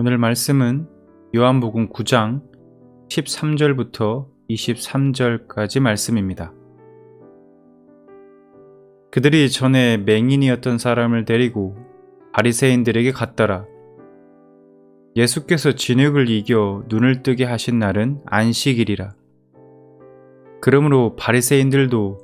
오늘 말씀은 요한복음 9장 13절부터 23절까지 말씀입니다. 그들이 전에 맹인이었던 사람을 데리고 바리새인들에게 갔더라. 예수께서 진흙을 이겨 눈을 뜨게 하신 날은 안식일이라. 그러므로 바리새인들도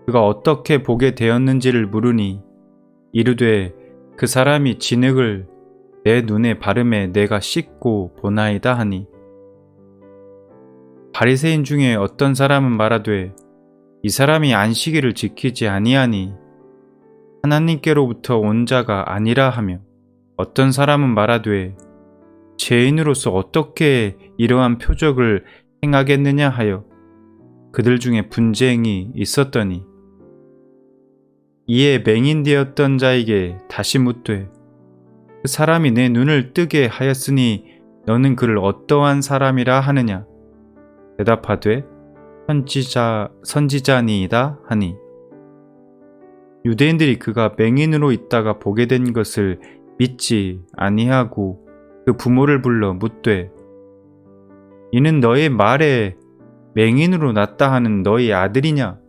그가 어떻게 보게 되었는지를 물으니 이르되 그 사람이 진흙을 내 눈에 바르매 내가 씻고 보나이다 하니, 바리새인 중에 어떤 사람은 말하되 이 사람이 안식일을 지키지 아니하니 하나님께로부터 온 자가 아니라 하며, 어떤 사람은 말하되 죄인으로서 어떻게 이러한 표적을 행하겠느냐 하여 그들 중에 분쟁이 있었더니, 이에 맹인 되었던 자에게 다시 묻되 그 사람이 내 눈을 뜨게 하였으니 너는 그를 어떠한 사람이라 하느냐? 대답하되 선지자니이다 하니, 유대인들이 그가 맹인으로 있다가 보게 된 것을 믿지 아니하고 그 부모를 불러 묻되 이는 너의 말에 맹인으로 났다 하는 너희 아들이냐?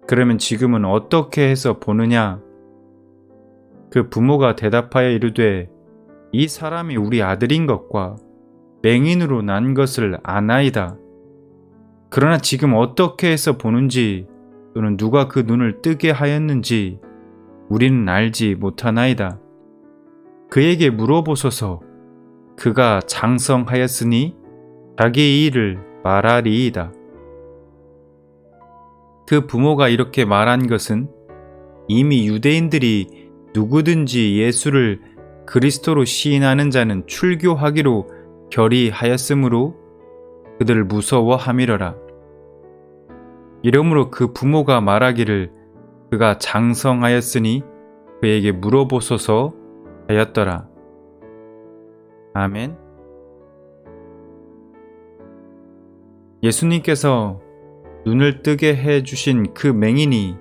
그러면 지금은 어떻게 해서 보느냐? 그 부모가 대답하여 이르되 이 사람이 우리 아들인 것과 맹인으로 난 것을 아나이다. 그러나 지금 어떻게 해서 보는지 또는 누가 그 눈을 뜨게 하였는지 우리는 알지 못하나이다. 그에게 물어보소서. 그가 장성하였으니 자기의 일을 말하리이다. 그 부모가 이렇게 말한 것은 이미 유대인들이 누구든지 예수를 그리스도로 시인하는 자는 출교하기로 결의하였으므로 그들을 무서워함이러라. 이러므로 그 부모가 말하기를 그가 장성하였으니 그에게 물어보소서 하였더라. 아멘. 예수님께서 눈을 뜨게 해주신 그 맹인이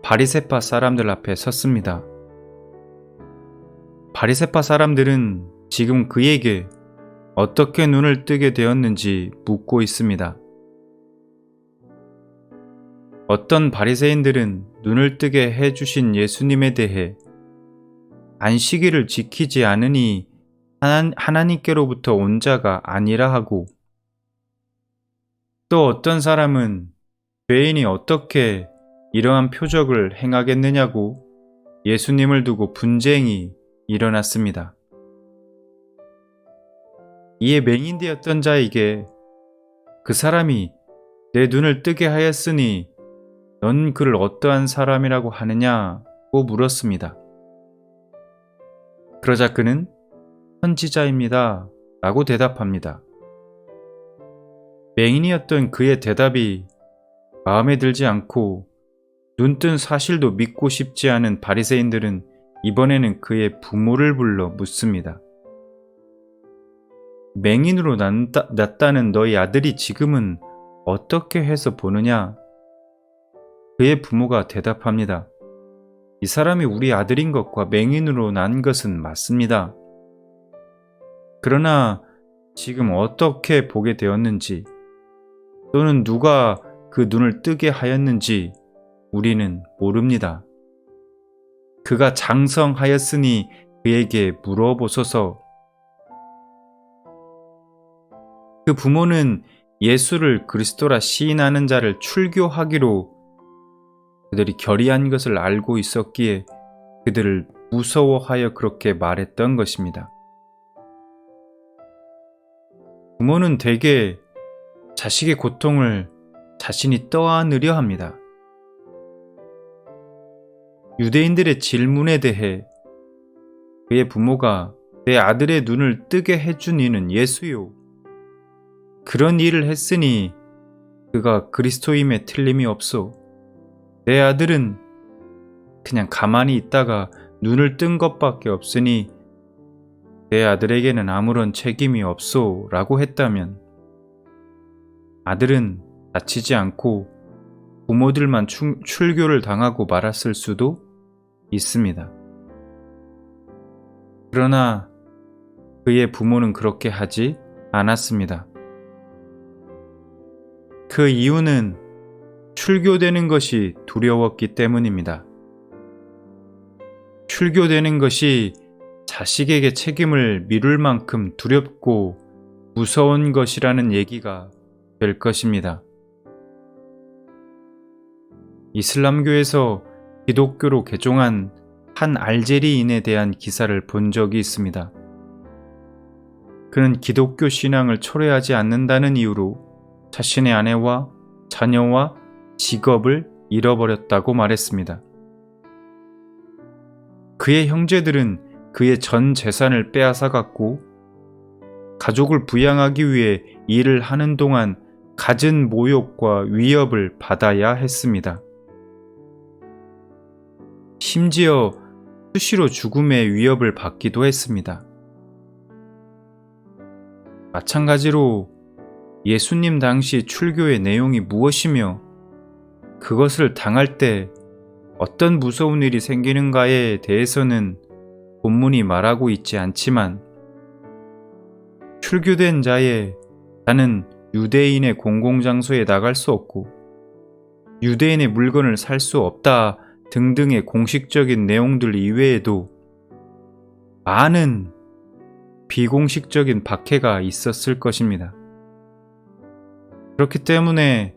바리새파 사람들 앞에 섰습니다. 바리새파 사람들은 지금 그에게 어떻게 눈을 뜨게 되었는지 묻고 있습니다. 어떤 바리새인들은 눈을 뜨게 해주신 예수님에 대해 안식일을 지키지 않으니 하나님께로부터 온 자가 아니라 하고, 또 어떤 사람은 죄인이 어떻게 이러한 표적을 행하겠느냐고 예수님을 두고 분쟁이 일어났습니다. 이에 맹인 되었던 자에게 그 사람이 내 눈을 뜨게 하였으니 넌 그를 어떠한 사람이라고 하느냐고 물었습니다. 그러자 그는 선지자입니다 라고 대답합니다. 맹인이었던 그의 대답이 마음에 들지 않고 눈뜬 사실도 믿고 싶지 않은 바리새인들은 이번에는 그의 부모를 불러 묻습니다. 맹인으로 났다는 너희 아들이 지금은 어떻게 해서 보느냐? 그의 부모가 대답합니다. 이 사람이 우리 아들인 것과 맹인으로 난 것은 맞습니다. 그러나 지금 어떻게 보게 되었는지 또는 누가 그 눈을 뜨게 하였는지 우리는 모릅니다. 그가 장성하였으니 그에게 물어보소서. 그 부모는 예수를 그리스도라 시인하는 자를 출교하기로 그들이 결의한 것을 알고 있었기에 그들을 무서워하여 그렇게 말했던 것입니다. 부모는 대개 자식의 고통을 자신이 떠안으려 합니다. 유대인들의 질문에 대해 그의 부모가 내 아들의 눈을 뜨게 해준 이는 예수요. 그런 일을 했으니 그가 그리스도임에 틀림이 없소. 내 아들은 그냥 가만히 있다가 눈을 뜬 것밖에 없으니 내 아들에게는 아무런 책임이 없소 라고 했다면 아들은 다치지 않고 부모들만 출교를 당하고 말았을 수도 있습니다. 그러나 그의 부모는 그렇게 하지 않았습니다. 그 이유는 출교되는 것이 두려웠기 때문입니다. 출교되는 것이 자식에게 책임을 미룰 만큼 두렵고 무서운 것이라는 얘기가 될 것입니다. 이슬람교에서 기독교로 개종한 한 알제리인에 대한 기사를 본 적이 있습니다. 그는 기독교 신앙을 철회하지 않는다는 이유로 자신의 아내와 자녀와 직업을 잃어버렸다고 말했습니다. 그의 형제들은 그의 전 재산을 빼앗아갔고 가족을 부양하기 위해 일을 하는 동안 갖은 모욕과 위협을 받아야 했습니다. 심지어 수시로 죽음의 위협을 받기도 했습니다. 마찬가지로 예수님 당시 출교의 내용이 무엇이며 그것을 당할 때 어떤 무서운 일이 생기는가에 대해서는 본문이 말하고 있지 않지만 출교된 자의 나는 유대인의 공공장소에 나갈 수 없고 유대인의 물건을 살 수 없다 등등의 공식적인 내용들 이외에도 많은 비공식적인 박해가 있었을 것입니다. 그렇기 때문에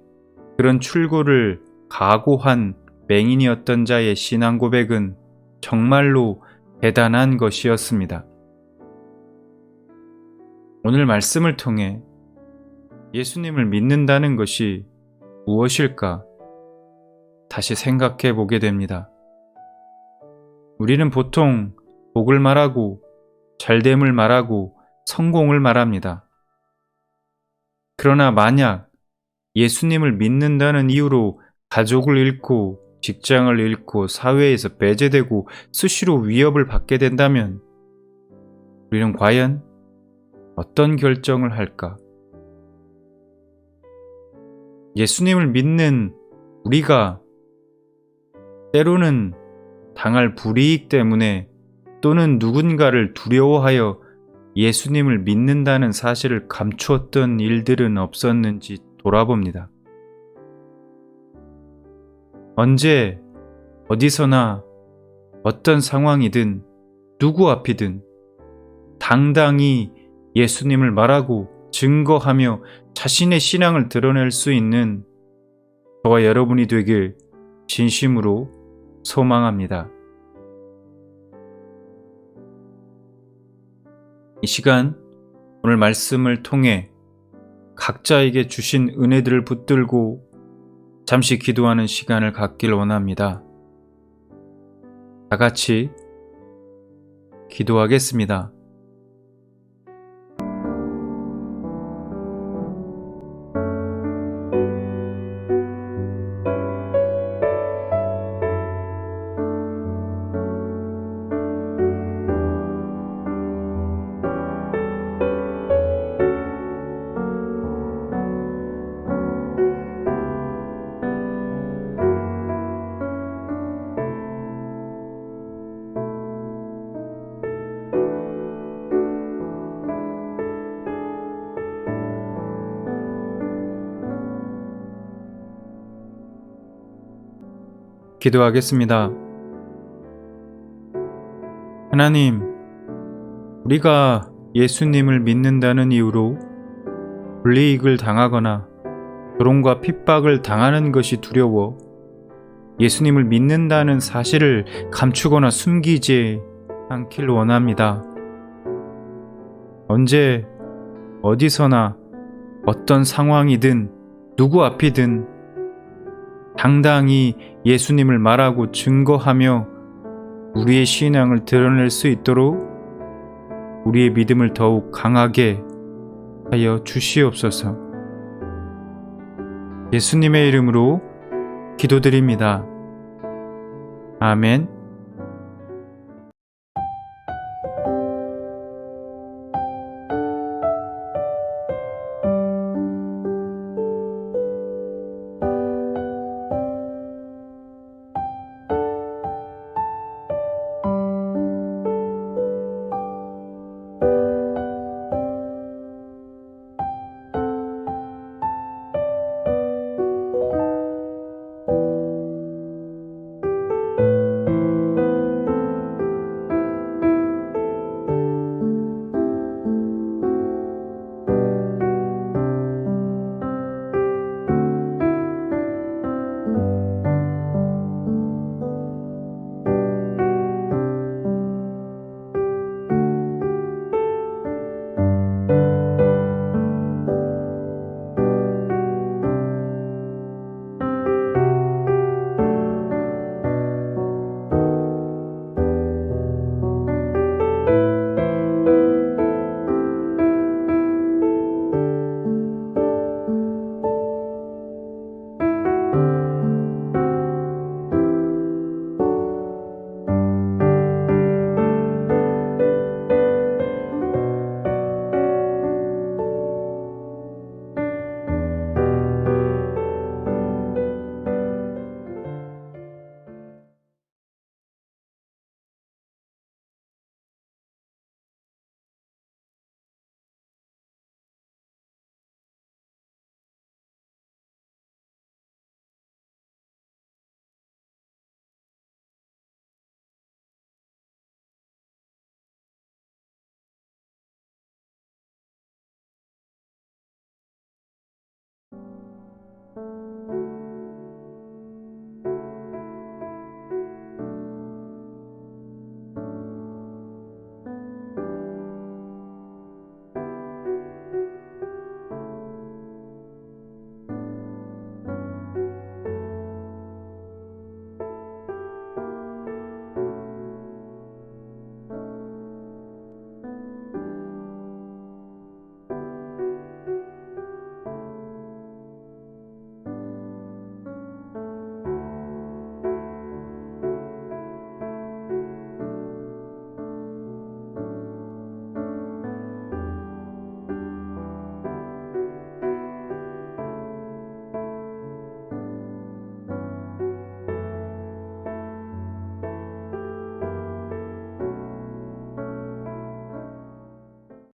그런 출고를 각오한 맹인이었던 자의 신앙 고백은 정말로 대단한 것이었습니다. 오늘 말씀을 통해 예수님을 믿는다는 것이 무엇일까 다시 생각해 보게 됩니다. 우리는 보통 복을 말하고 잘됨을 말하고 성공을 말합니다. 그러나 만약 예수님을 믿는다는 이유로 가족을 잃고 직장을 잃고 사회에서 배제되고 수시로 위협을 받게 된다면 우리는 과연 어떤 결정을 할까? 예수님을 믿는 우리가 때로는 당할 불이익 때문에 또는 누군가를 두려워하여 예수님을 믿는다는 사실을 감추었던 일들은 없었는지 돌아봅니다. 언제 어디서나 어떤 상황이든 누구 앞이든 당당히 예수님을 말하고 증거하며 자신의 신앙을 드러낼 수 있는 저와 여러분이 되길 진심으로 소망합니다. 이 시간 오늘 말씀을 통해 각자에게 주신 은혜들을 붙들고 잠시 기도하는 시간을 갖길 원합니다. 다 같이 기도하겠습니다. 기도하겠습니다. 하나님, 우리가 예수님을 믿는다는 이유로 불이익을 당하거나 조롱과 핍박을 당하는 것이 두려워 예수님을 믿는다는 사실을 감추거나 숨기지 않길 원합니다. 언제 어디서나 어떤 상황이든 누구 앞이든 당당히 예수님을 말하고 증거하며 우리의 신앙을 드러낼 수 있도록 우리의 믿음을 더욱 강하게 하여 주시옵소서. 예수님의 이름으로 기도드립니다. 아멘.